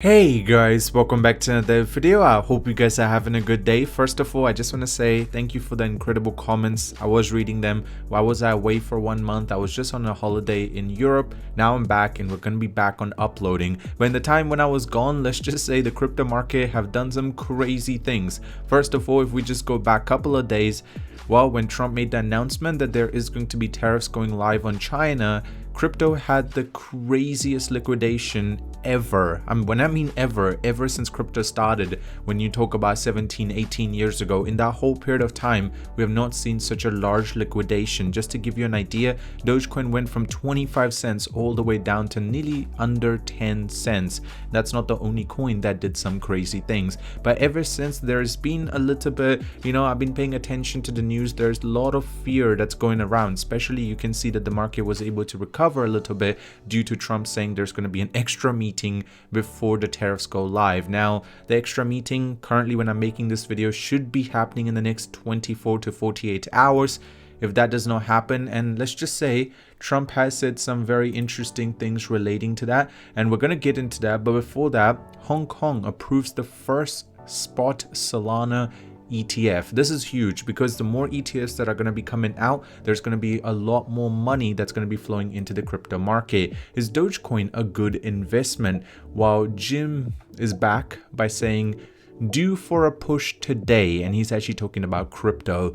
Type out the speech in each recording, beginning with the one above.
Hey guys, welcome back to another video. I hope you guys are having a good day. First of all, I just want to say thank you for the incredible comments. I was reading them. Why was I away for 1 month? I was just on a holiday in Europe. Now I'm back and we're going to be back on uploading. But in the time when I was gone, let's just say the crypto market have done some crazy things. First of all, if we just go back a couple of days, well, when Trump made the announcement that there is going to be tariffs going live on China, crypto had the craziest liquidation ever. When I mean ever since crypto started, when you talk about 17-18 years ago, in that whole period of time, we have not seen such a large liquidation. Just to give you an idea, Dogecoin went from 25 cents all the way down to nearly under 10 cents. That's not the only coin that did some crazy things. But ever since, there's been a little bit, I've been paying attention to the news. There's a lot of fear that's going around, especially you can see that the market was able to recover a little bit due to Trump saying there's going to be an extra meeting before the tariffs go live. Now, the extra meeting currently when I'm making this video should be happening in the next 24 to 48 hours. If that does not happen, and let's just say Trump has said some very interesting things relating to that, and we're going to get into that. But before that, Hong Kong approves the first spot Solana ETF. This is huge because the more ETFs that are going to be coming out, there's going to be a lot more money that's going to be flowing into the crypto market. Is Dogecoin a good investment? While Jim is back by saying due for a push today, and he's actually talking about crypto.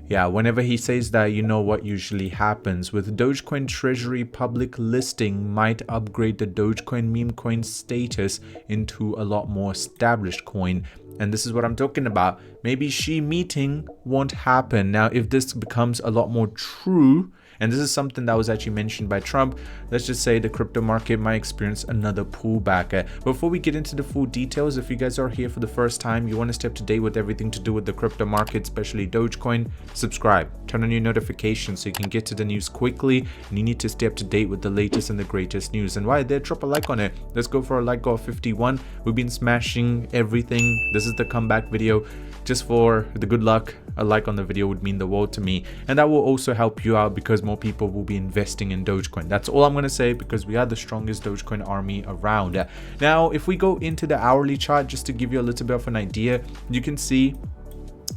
Yeah, whenever he says that, you know what usually happens. With Dogecoin Treasury public listing might upgrade the Dogecoin meme coin status into a lot more established coin. And this is what I'm talking about. Maybe Xi meeting won't happen. Now, if this becomes a lot more true, and this is something that was actually mentioned by Trump, let's just say the crypto market might experience another pullback. Before we get into the full details, if you guys are here for the first time, you want to stay up to date with everything to do with the crypto market, especially Dogecoin, subscribe, turn on your notifications so you can get to the news quickly, and you need to stay up to date with the latest and the greatest news. And while there, drop a like on it. Let's go for a like goal of 51. We've been smashing everything. This is the comeback video. Just for the good luck, a like on the video would mean the world to me, and that will also help you out because more people will be investing in Dogecoin. That's all I'm going to say because we are the strongest Dogecoin army around. Now, if we go into the hourly chart, just to give you a little bit of an idea, you can see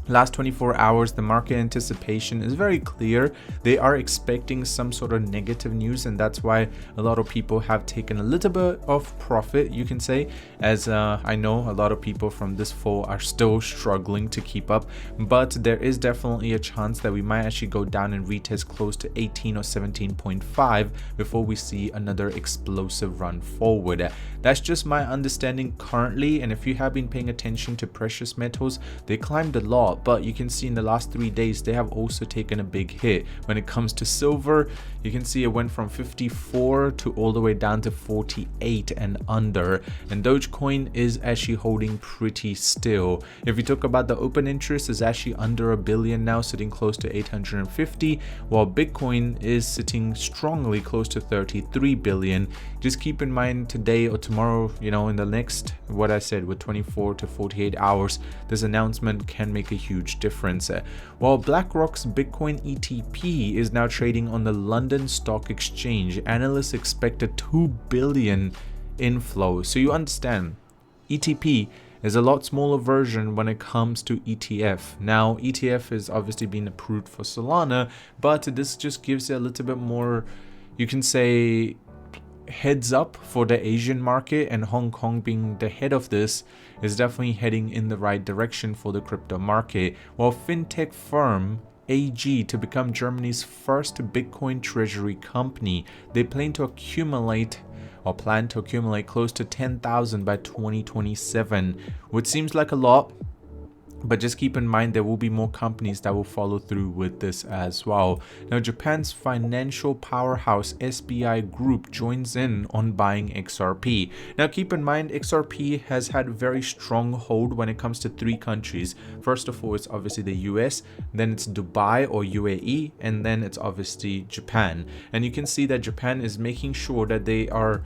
last 24 hours, the market anticipation is very clear. They are expecting some sort of negative news, and that's why a lot of people have taken a little bit of profit, you can say, as I know a lot of people from this fall are still struggling to keep up. But there is definitely a chance that we might actually go down and retest close to 18 or 17.5 before we see another explosive run forward. That's just my understanding currently, and if you have been paying attention to precious metals, they climbed a lot. But you can see in the last 3 days they have also taken a big hit. When it comes to silver, you can see it went from 54 to all the way down to 48 and under, and Dogecoin is actually holding pretty still. If you talk about the open interest, is actually under 1 billion now, sitting close to 850, while Bitcoin is sitting strongly close to 33 billion. Just keep in mind today or tomorrow, in the next, what I said, with 24 to 48 hours, this announcement can make a huge difference. While BlackRock's Bitcoin ETP is now trading on the London Stock Exchange, analysts expect a 2 billion inflow. So you understand, ETP is a lot smaller version when it comes to ETF. Now, ETF is obviously being approved for Solana, but this just gives you a little bit more, you can say, heads up for the Asian market, and Hong Kong being the head of this is definitely heading in the right direction for the crypto market. While fintech firm AG to become Germany's first Bitcoin treasury company, they plan to accumulate close to 10,000 by 2027, which seems like a lot. But just keep in mind there will be more companies that will follow through with this as well. Now, Japan's financial powerhouse SBI Group joins in on buying XRP. Now, keep in mind XRP has had very strong hold when it comes to 3 countries. First of all, it's obviously the US, then it's Dubai or UAE, and then it's obviously Japan. And you can see that Japan is making sure that they are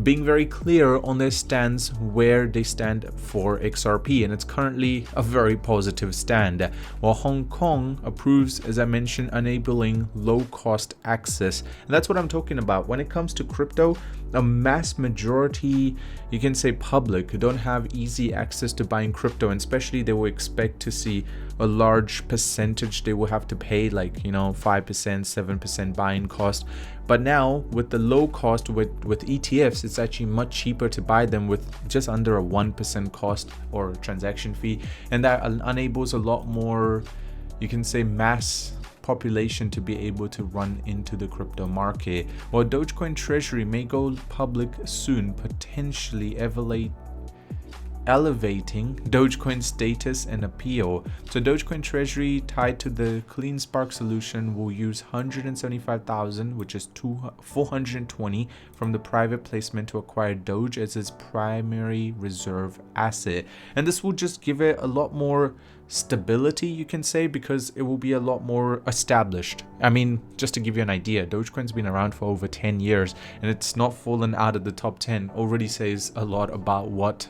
being very clear on their stance where they stand for XRP, and it's currently a very positive stand. While Hong Kong approves, as I mentioned, enabling low-cost access. And that's what I'm talking about. When it comes to crypto, a mass majority, you can say public, who don't have easy access to buying crypto, and especially they will expect to see a large percentage they will have to pay, like 5%, 7% buying cost. But now with the low cost with ETFs, it's actually much cheaper to buy them with just under a 1% cost or transaction fee, and that enables a lot more, you can say, mass population to be able to run into the crypto market. While Dogecoin treasury may go public soon, potentially elevating Dogecoin's status and appeal. So Dogecoin treasury tied to the CleanSpark solution will use 175,000, which is 420 from the private placement to acquire Doge as its primary reserve asset. And this will just give it a lot more stability, you can say, because it will be a lot more established. I mean, just to give you an idea, Dogecoin's been around for over 10 years and it's not fallen out of the top 10. Already says a lot about what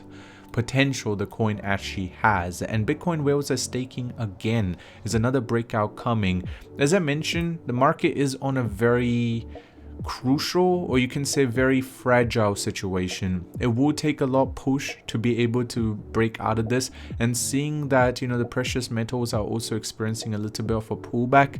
potential the coin actually has. And Bitcoin whales are staking again, is another breakout coming. As I mentioned, the market is on a very crucial, or you can say very fragile situation. It will take a lot push to be able to break out of this, and seeing that the precious metals are also experiencing a little bit of a pullback,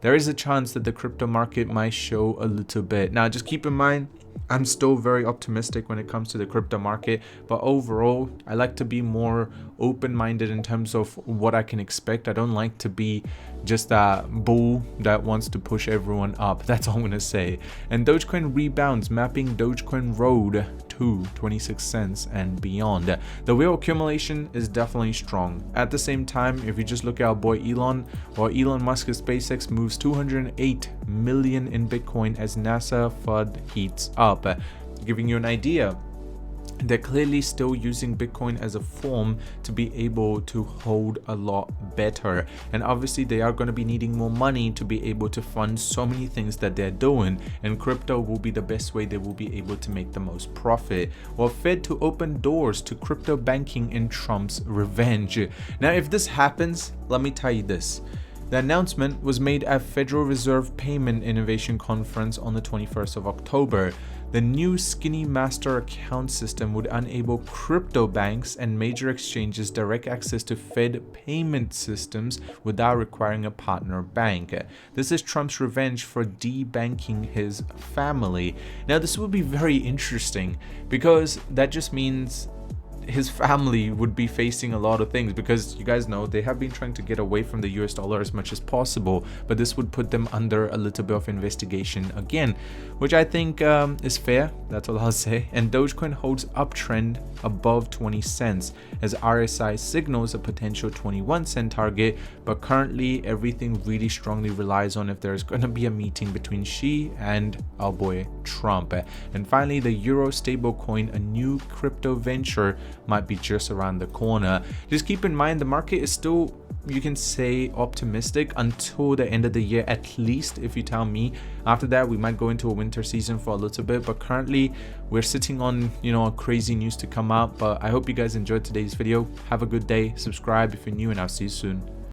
there is a chance that the crypto market might show a little bit. Now just keep in mind, I'm still very optimistic when it comes to the crypto market, but overall I like to be more open-minded in terms of what I can expect. I don't like to be just a bull that wants to push everyone up. That's all I'm gonna say. And Dogecoin rebounds, mapping Dogecoin road to 26 cents and beyond. The whale accumulation is definitely strong. At the same time, if you just look at our boy Elon, or Elon Musk's SpaceX moves 208 million in Bitcoin as NASA FUD heats up. Giving you an idea, they're clearly still using Bitcoin as a form to be able to hold a lot better, and obviously they are going to be needing more money to be able to fund so many things that they're doing, and crypto will be the best way they will be able to make the most profit. While Fed to open doors to crypto banking in Trump's revenge. Now if this happens, let me tell you this. The announcement was made at Federal Reserve Payment Innovation Conference on the 21st of October. The new Skinny Master account system would enable crypto banks and major exchanges direct access to Fed payment systems without requiring a partner bank. This is Trump's revenge for debanking his family. Now this would be very interesting because that just means his family would be facing a lot of things, because you guys know they have been trying to get away from the US dollar as much as possible, but this would put them under a little bit of investigation again, which I think is fair. That's all I'll say. And Dogecoin holds uptrend above 20 cents as RSI signals a potential 21-cent target, but currently everything really strongly relies on if there's going to be a meeting between Xi and our boy Trump. And finally, the Euro stablecoin, a new crypto venture, might be just around the corner. Just keep in mind the market is still, you can say, optimistic until the end of the year, at least if you tell me. After that we might go into a winter season for a little bit, but currently we're sitting on crazy news to come out. But I hope you guys enjoyed today's video. Have a good day, subscribe if you're new, and I'll see you soon.